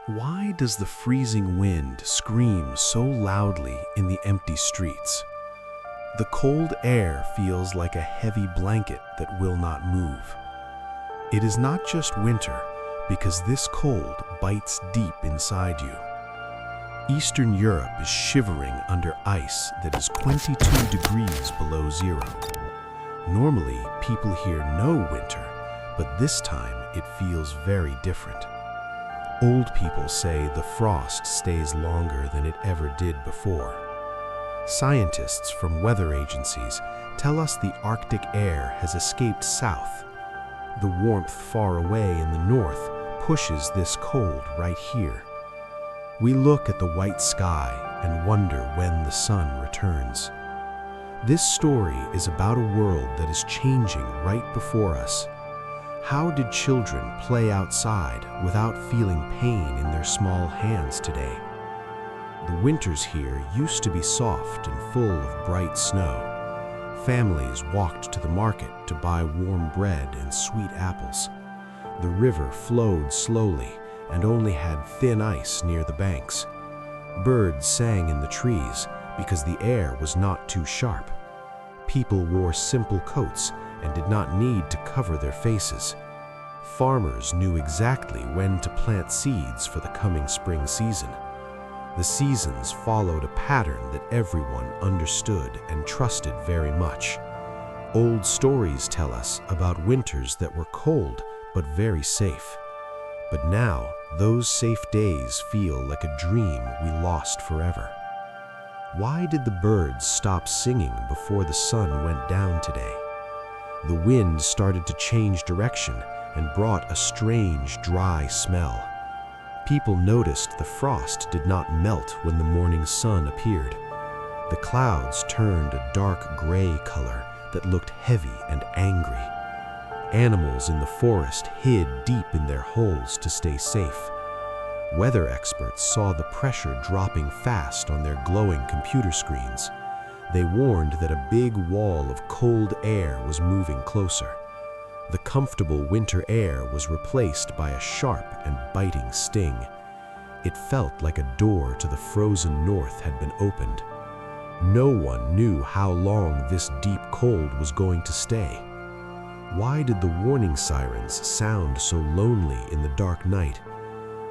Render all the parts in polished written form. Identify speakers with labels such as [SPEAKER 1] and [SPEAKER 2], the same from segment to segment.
[SPEAKER 1] Why does the freezing wind scream so loudly in the empty streets? The cold air feels like a heavy blanket that will not move. It is not just winter, because this cold bites deep inside you. Eastern Europe is shivering under ice that is 22 degrees below zero. Normally, people here know winter, but this time it feels very different. Old people say the frost stays longer than it ever did before. Scientists from weather agencies tell us the Arctic air has escaped south. The warmth far away in the north pushes this cold right here. We look at the white sky and wonder when the sun returns. This story is about a world that is changing right before us. How did children play outside without feeling pain in their small hands today? The winters here used to be soft and full of bright snow. Families walked to the market to buy warm bread and sweet apples. The river flowed slowly and only had thin ice near the banks. Birds sang in the trees because the air was not too sharp. People wore simple coats and did not need to cover their faces. Farmers knew exactly when to plant seeds for the coming spring season. The seasons followed a pattern that everyone understood and trusted very much. Old stories tell us about winters that were cold but very safe. But now, those safe days feel like a dream we lost forever. Why did the birds stop singing before the sun went down today? The wind started to change direction and brought a strange, dry smell. People noticed the frost did not melt when the morning sun appeared. The clouds turned a dark gray color that looked heavy and angry. Animals in the forest hid deep in their holes to stay safe. Weather experts saw the pressure dropping fast on their glowing computer screens. They warned that a big wall of cold air was moving closer. The comfortable winter air was replaced by a sharp and biting sting. It felt like a door to the frozen north had been opened. No one knew how long this deep cold was going to stay. Why did the warning sirens sound so lonely in the dark night?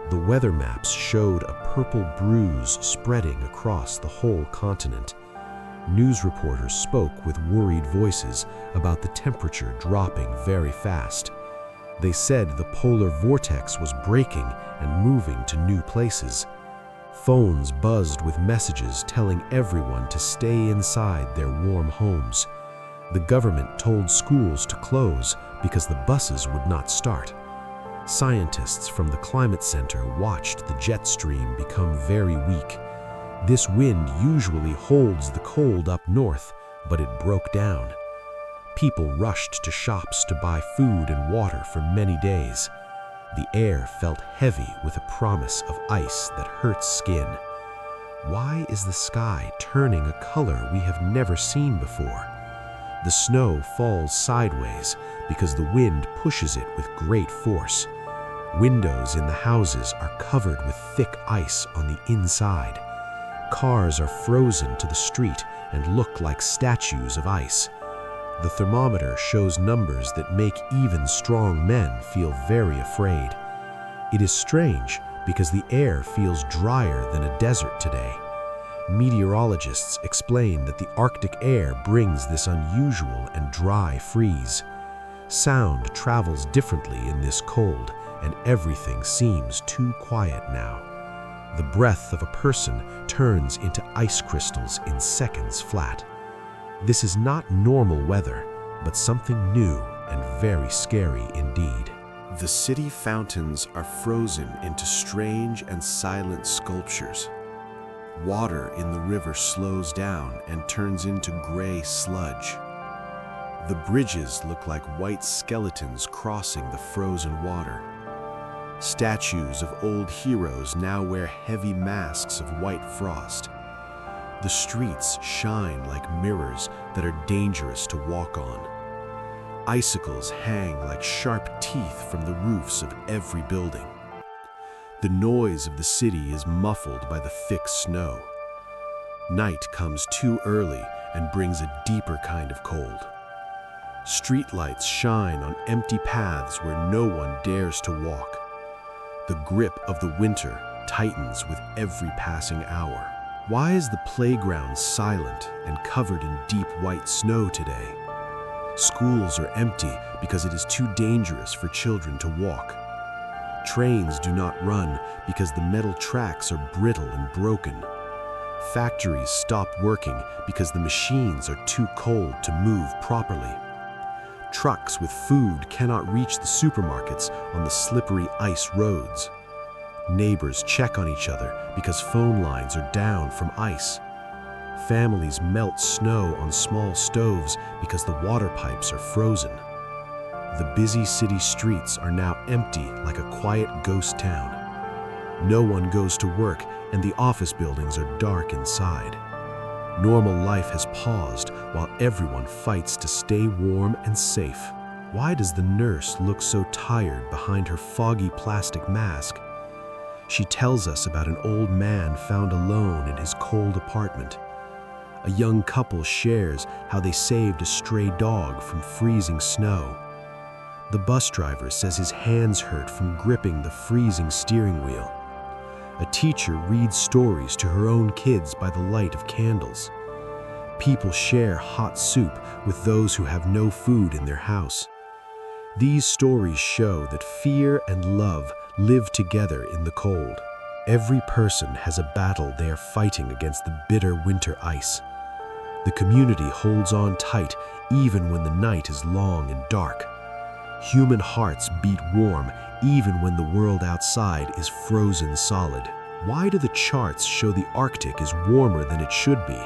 [SPEAKER 1] The weather maps showed a purple bruise spreading across the whole continent. News reporters spoke with worried voices about the temperature dropping very fast. They said the polar vortex was breaking and moving to new places. Phones buzzed with messages telling everyone to stay inside their warm homes. The government told schools to close because the buses would not start. Scientists from the climate center watched the jet stream become very weak. This wind usually holds the cold up north, but it broke down. People rushed to shops to buy food and water for many days. The air felt heavy with a promise of ice that hurts skin. Why is the sky turning a color we have never seen before? The snow falls sideways because the wind pushes it with great force. Windows in the houses are covered with thick ice on the inside. Cars are frozen to the street and look like statues of ice. The thermometer shows numbers that make even strong men feel very afraid. It is strange because the air feels drier than a desert today. Meteorologists explain that the Arctic air brings this unusual and dry freeze. Sound travels differently in this cold, and everything seems too quiet now. The breath of a person turns into ice crystals in seconds flat. This is not normal weather, but something new and very scary indeed. The city fountains are frozen into strange and silent sculptures. Water in the river slows down and turns into gray sludge. The bridges look like white skeletons crossing the frozen water. Statues of old heroes now wear heavy masks of white frost. The streets shine like mirrors that are dangerous to walk on. Icicles hang like sharp teeth from the roofs of every building. The noise of the city is muffled by the thick snow. Night comes too early and brings a deeper kind of cold. Streetlights shine on empty paths where no one dares to walk. The grip of the winter tightens with every passing hour. Why is the playground silent and covered in deep white snow today? Schools are empty because it is too dangerous for children to walk. Trains do not run because the metal tracks are brittle and broken. Factories stop working because the machines are too cold to move properly. Trucks with food cannot reach the supermarkets on the slippery ice roads. Neighbors check on each other because phone lines are down from ice. Families melt snow on small stoves because the water pipes are frozen. The busy city streets are now empty like a quiet ghost town. No one goes to work and the office buildings are dark inside. Normal life has paused while everyone fights to stay warm and safe. Why does the nurse look so tired behind her foggy plastic mask? She tells us about an old man found alone in his cold apartment. A young couple shares how they saved a stray dog from freezing snow. The bus driver says his hands hurt from gripping the freezing steering wheel. A teacher reads stories to her own kids by the light of candles. People share hot soup with those who have no food in their house. These stories show that fear and love live together in the cold. Every person has a battle they are fighting against the bitter winter ice. The community holds on tight even when the night is long and dark. Human hearts beat warm even when the world outside is frozen solid. Why do the charts show the Arctic is warmer than it should be?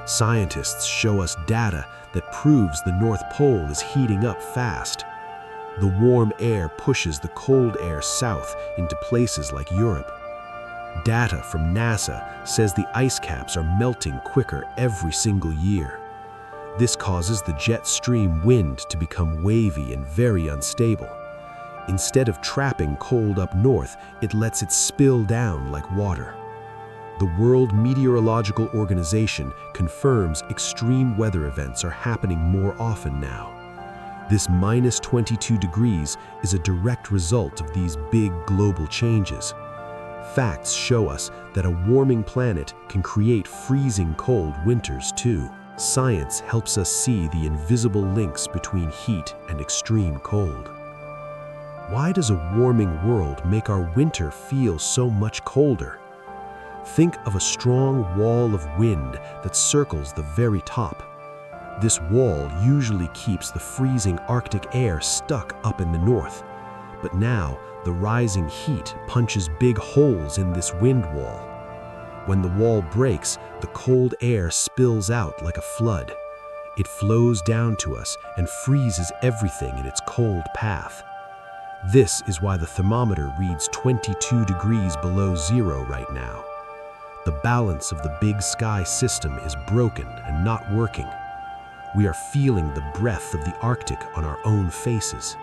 [SPEAKER 1] Scientists show us data that proves the North Pole is heating up fast. The warm air pushes the cold air south into places like Europe. Data from NASA says the ice caps are melting quicker every single year. This causes the jet stream wind to become wavy and very unstable. Instead of trapping cold up north, it lets it spill down like water. The World Meteorological Organization confirms extreme weather events are happening more often now. This -22 degrees is a direct result of these big global changes. Facts show us that a warming planet can create freezing cold winters too. Science helps us see the invisible links between heat and extreme cold. Why does a warming world make our winter feel so much colder? Think of a strong wall of wind that circles the very top. This wall usually keeps the freezing Arctic air stuck up in the north. But now, the rising heat punches big holes in this wind wall. When the wall breaks, the cold air spills out like a flood. It flows down to us and freezes everything in its cold path. This is why the thermometer reads 22 degrees below zero right now. The balance of the big sky system is broken and not working. We are feeling the breath of the Arctic on our own faces.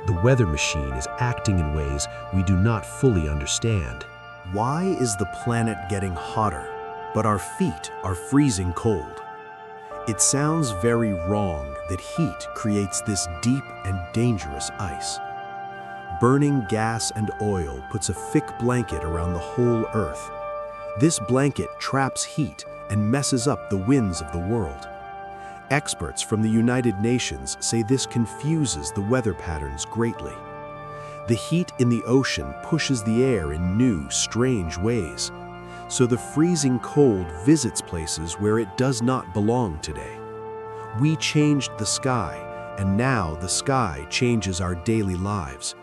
[SPEAKER 1] The weather machine is acting in ways we do not fully understand. Why is the planet getting hotter, but our feet are freezing cold? It sounds very wrong that heat creates this deep and dangerous ice. Burning gas and oil puts a thick blanket around the whole Earth. This blanket traps heat and messes up the winds of the world. Experts from the United Nations say this confuses the weather patterns greatly. The heat in the ocean pushes the air in new, strange ways. So the freezing cold visits places where it does not belong today. We changed the sky, and now the sky changes our daily lives.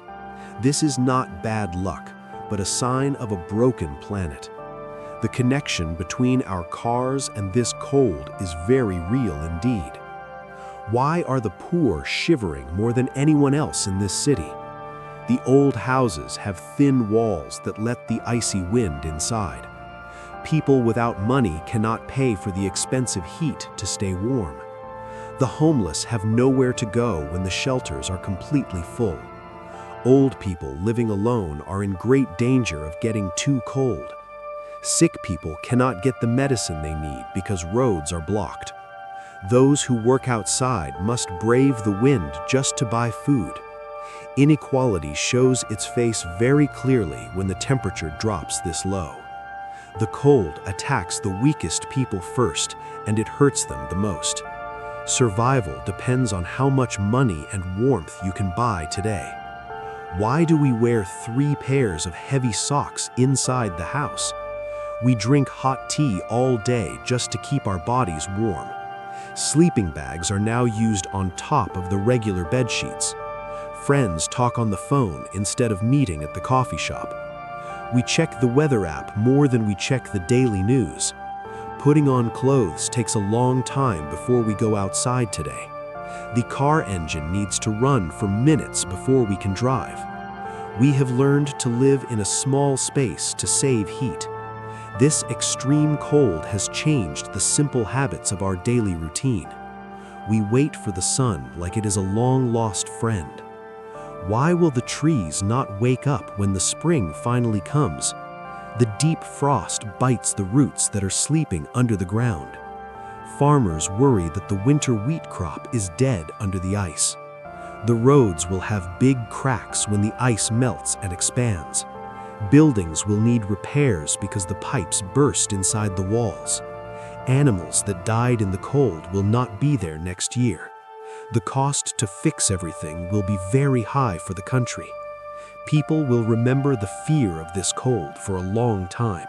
[SPEAKER 1] This is not bad luck, but a sign of a broken planet. The connection between our cars and this cold is very real indeed. Why are the poor shivering more than anyone else in this city? The old houses have thin walls that let the icy wind inside. People without money cannot pay for the expensive heat to stay warm. The homeless have nowhere to go when the shelters are completely full. Old people living alone are in great danger of getting too cold. Sick people cannot get the medicine they need because roads are blocked. Those who work outside must brave the wind just to buy food. Inequality shows its face very clearly when the temperature drops this low. The cold attacks the weakest people first, and it hurts them the most. Survival depends on how much money and warmth you can buy today. Why do we wear 3 pairs of heavy socks inside the house? We drink hot tea all day just to keep our bodies warm. Sleeping bags are now used on top of the regular bed sheets. Friends talk on the phone instead of meeting at the coffee shop. We check the weather app more than we check the daily news. Putting on clothes takes a long time before we go outside today. The car engine needs to run for minutes before we can drive. We have learned to live in a small space to save heat. This extreme cold has changed the simple habits of our daily routine. We wait for the sun like it is a long-lost friend. Why will the trees not wake up when the spring finally comes? The deep frost bites the roots that are sleeping under the ground. Farmers worry that the winter wheat crop is dead under the ice. The roads will have big cracks when the ice melts and expands. Buildings will need repairs because the pipes burst inside the walls. Animals that died in the cold will not be there next year. The cost to fix everything will be very high for the country. People will remember the fear of this cold for a long time.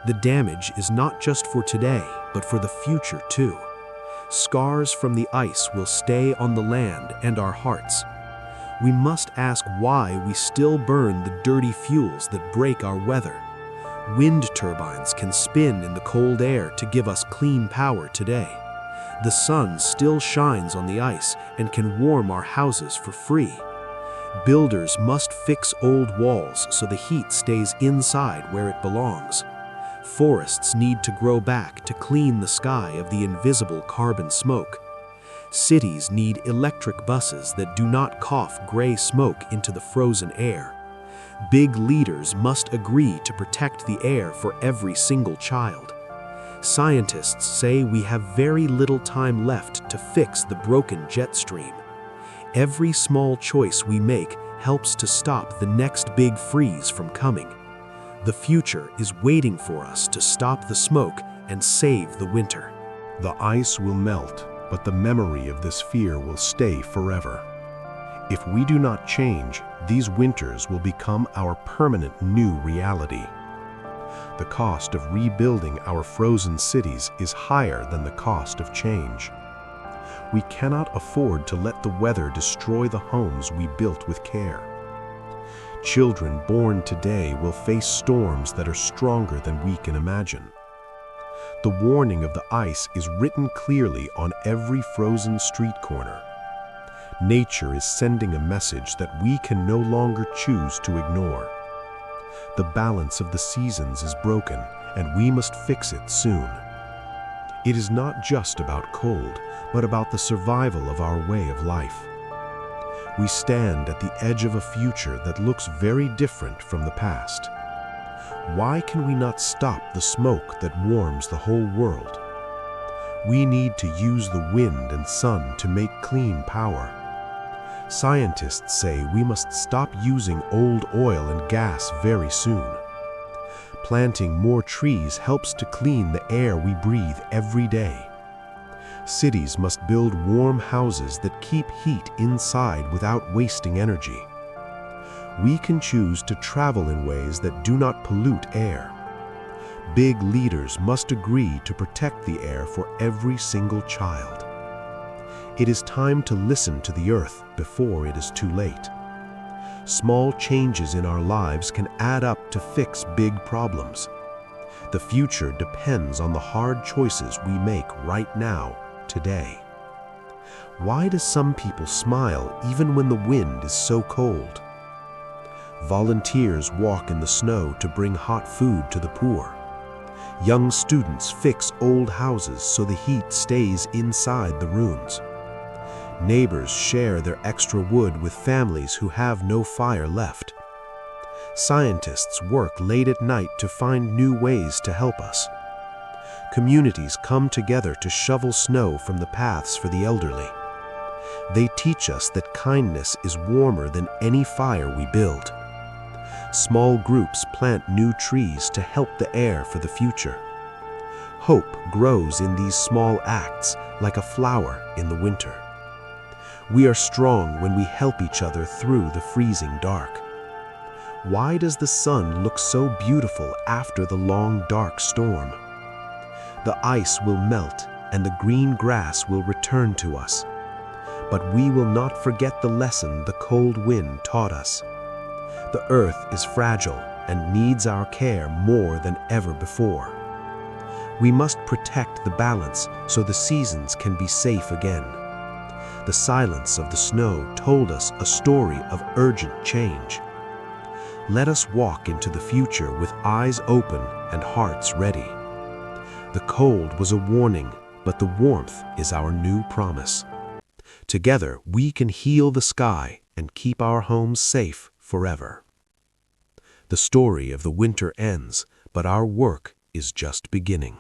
[SPEAKER 1] The damage is not just for today, but for the future too. Scars from the ice will stay on the land and our hearts. We must ask why we still burn the dirty fuels that break our weather. Wind turbines can spin in the cold air to give us clean power today. The sun still shines on the ice and can warm our houses for free. Builders must fix old walls so the heat stays inside where it belongs. Forests need to grow back to clean the sky of the invisible carbon smoke. Cities need electric buses that do not cough gray smoke into the frozen air. Big leaders must agree to protect the air for every single child. Scientists say we have very little time left to fix the broken jet stream. Every small choice we make helps to stop the next big freeze from coming. The future is waiting for us to stop the smoke and save the winter. The ice will melt, but the memory of this fear will stay forever. If we do not change, these winters will become our permanent new reality. The cost of rebuilding our frozen cities is higher than the cost of change. We cannot afford to let the weather destroy the homes we built with care. Children born today will face storms that are stronger than we can imagine. The warning of the ice is written clearly on every frozen street corner. Nature is sending a message that we can no longer choose to ignore. The balance of the seasons is broken, and we must fix it soon. It is not just about cold, but about the survival of our way of life. We stand at the edge of a future that looks very different from the past. Why can we not stop the smoke that warms the whole world? We need to use the wind and sun to make clean power. Scientists say we must stop using old oil and gas very soon. Planting more trees helps to clean the air we breathe every day. Cities must build warm houses that keep heat inside without wasting energy. We can choose to travel in ways that do not pollute air. Big leaders must agree to protect the air for every single child. It is time to listen to the earth before it is too late. Small changes in our lives can add up to fix big problems. The future depends on the hard choices we make right now, today. Why do some people smile even when the wind is so cold? Volunteers walk in the snow to bring hot food to the poor. Young students fix old houses so the heat stays inside the rooms. Neighbors share their extra wood with families who have no fire left. Scientists work late at night to find new ways to help us. Communities come together to shovel snow from the paths for the elderly. They teach us that kindness is warmer than any fire we build. Small groups plant new trees to help the air for the future. Hope grows in these small acts like a flower in the winter. We are strong when we help each other through the freezing dark. Why does the sun look so beautiful after the long dark storm? The ice will melt and the green grass will return to us. But we will not forget the lesson the cold wind taught us. The earth is fragile and needs our care more than ever before. We must protect the balance so the seasons can be safe again. The silence of the snow told us a story of urgent change. Let us walk into the future with eyes open and hearts ready. The cold was a warning, but the warmth is our new promise. Together, we can heal the sky and keep our homes safe forever. The story of the winter ends, but our work is just beginning.